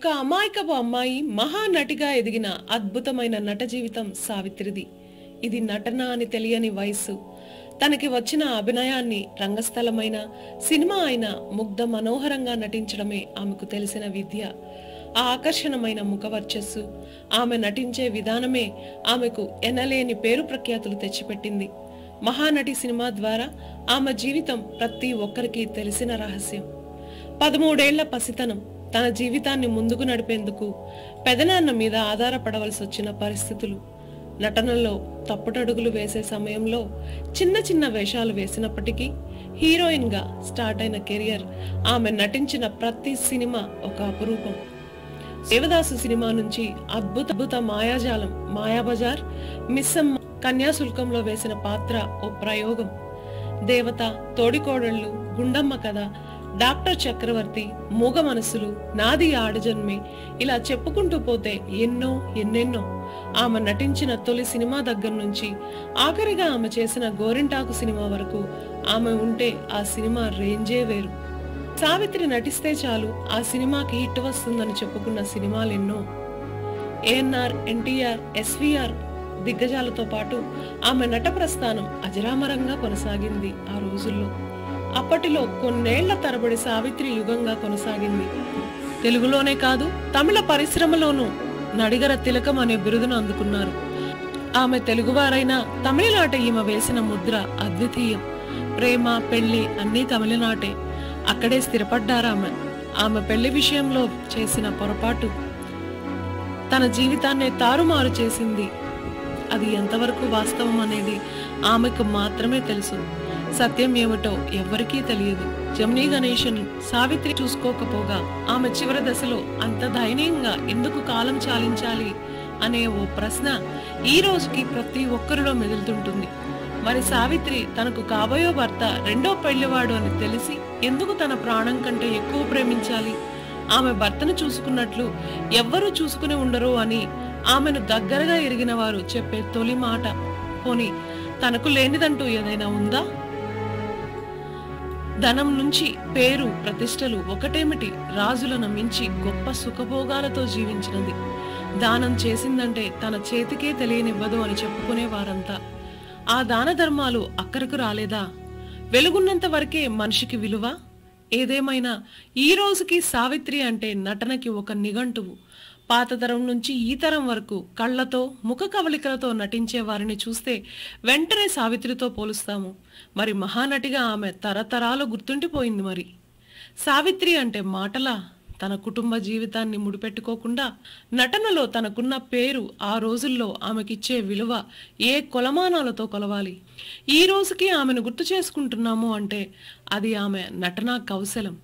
ఒక అమాయకపు అమ్మాయి మహానటిగా ఎదిగిన అద్భుతమైన నట జీవితం సావిత్రిది. ఇది నటన అని తెలియని వయస్సు. తనకి వచ్చిన అభినయాన్ని రంగస్థలమైన సినిమా అయినా ముగ్ధ మనోహరంగా నటించడమే ఆమెకు తెలిసిన విద్య. ఆ ఆకర్షణమైన ముఖవర్చస్సు, ఆమె నటించే విధానమే ఆమెకు ఎనలేని పేరు ప్రఖ్యాతులు తెచ్చిపెట్టింది. మహానటి సినిమా ద్వారా ఆమె జీవితం ప్రతి ఒక్కరికి తెలిసిన రహస్యం. 13 ఏళ్ల పసితనం తన జీవితాన్ని ముందుకు నడిపేందుకు పెదనాన్న మీద ఆధారపడవలసి వచ్చిన పరిస్థితులు, నటనలో తప్పుటడుగులు వేసే సమయంలో చిన్న చిన్న వేషాలు వేసినప్పటికీ హీరోయిన్ గా స్టార్ట్ అయిన కెరియర్, ఆమె నటించిన ప్రతి సినిమా ఒక అపురూపం. దేవదాసు సినిమా నుంచి అద్భుత మాయాజాలం మాయాబజార్, మిస్సమ్మ, కన్యాశుల్కంలో వేసిన పాత్ర ఓ ప్రయోగం, దేవత, తోడికోడళ్ళు, గుండమ్మ కథ, డాక్టర్ చక్రవర్తి, మూగ మనసులు, నాది ఆడజన్మే, ఇలా చెప్పుకుంటూ పోతే ఎన్నెన్నో. ఆమె నటించిన తొలి సినిమా దగ్గర నుంచి ఆఖరిగా ఆమె చేసిన గోరింటాకు సినిమా వరకు ఆమె ఉంటే ఆ సినిమా రేంజే వేరు. సావిత్రి నటిస్తే చాలు ఆ సినిమాకి హిట్ వస్తుందని చెప్పుకున్న సినిమాలెన్నో. ఏఎన్ఆర్, ఎన్టీఆర్, ఎస్వీఆర్ దిగ్గజాలతో పాటు ఆమె నట ప్రస్థానం అజరామరంగా కొనసాగింది ఆ రోజుల్లో. అప్పటిలో కొన్నేళ్ల తరబడి సావిత్రి యుగంగా కొనసాగింది. తెలుగులోనే కాదు, తమిళ పరిశ్రమలోనూ నడిగర తిలకం అనే బిరుదును అందుకున్నారు. ఆమె తెలుగువారైనా తమిళనాట ఈమె వేసిన ముద్ర అద్వితీయం. ప్రేమ, పెళ్లి అన్నీ తమిళనాటే. అక్కడే స్థిరపడ్డారామె. ఆమె పెళ్లి విషయంలో చేసిన పొరపాటు తన జీవితాన్నే తారుమారు చేసింది. అది ఎంతవరకు వాస్తవం అనేది ఆమెకు మాత్రమే తెలుసు. సత్యం ఏమిటో ఎవ్వరికీ తెలియదు. జమినీ గణేశన్ సావిత్రి చూసుకోకపోగా ఆమె చివరి దశలో అంత దయనీయంగా ఎందుకు కాలం చాలించాలి అనే ఓ ప్రశ్న ఈ రోజుకి ప్రతి ఒక్కరిలో మెదులుతుంటుంది. మరి సావిత్రి తనకు కాబోయే భర్త రెండో పెళ్లివాడు అని తెలిసి ఎందుకు తన ప్రాణం కంటే ఎక్కువ ప్రేమించాలి? ఆమె భర్తను చూసుకున్నట్లు ఎవ్వరూ చూసుకుని ఉండరు అని ఆమెను దగ్గరగా ఎరిగిన వారు చెప్పే తొలి మాట. పోనీ తనకు లేనిదంటూ ఏదైనా ఉందా? ధనం నుంచి పేరు, ప్రతిష్టలు ఒకటేమిటి, రాజులను మించి గొప్ప సుఖభోగాలతో జీవించినది. దానం చేసిందంటే తన చేతికే తెలియనివ్వదు అని చెప్పుకునే వారంతా. ఆ దాన ధర్మాలు అక్కరకు రాలేదా? వెలుగున్నంత వరకే మనిషికి విలువ. ఏదేమైనా ఈ రోజుకి సావిత్రి అంటే నటనకి ఒక నిఘంటువు. పాత తరం నుంచి ఈ తరం వరకు కళ్లతో, ముఖ కవలికలతో నటించే వారిని చూస్తే వెంటనే సావిత్రితో పోలుస్తాము. మరి మహానటిగా ఆమె తరతరాలు గుర్తుండిపోయింది. మరి సావిత్రి అంటే మాటలా? తన కుటుంబ జీవితాన్ని ముడిపెట్టుకోకుండా నటనలో తనకున్న పేరు, ఆ రోజుల్లో ఆమెకిచ్చే విలువ ఏ కొలమానాలతో కొలవాలి? ఈ రోజుకి ఆమెను గుర్తు చేసుకుంటున్నాము అంటే అది ఆమె నటనా కౌశలం.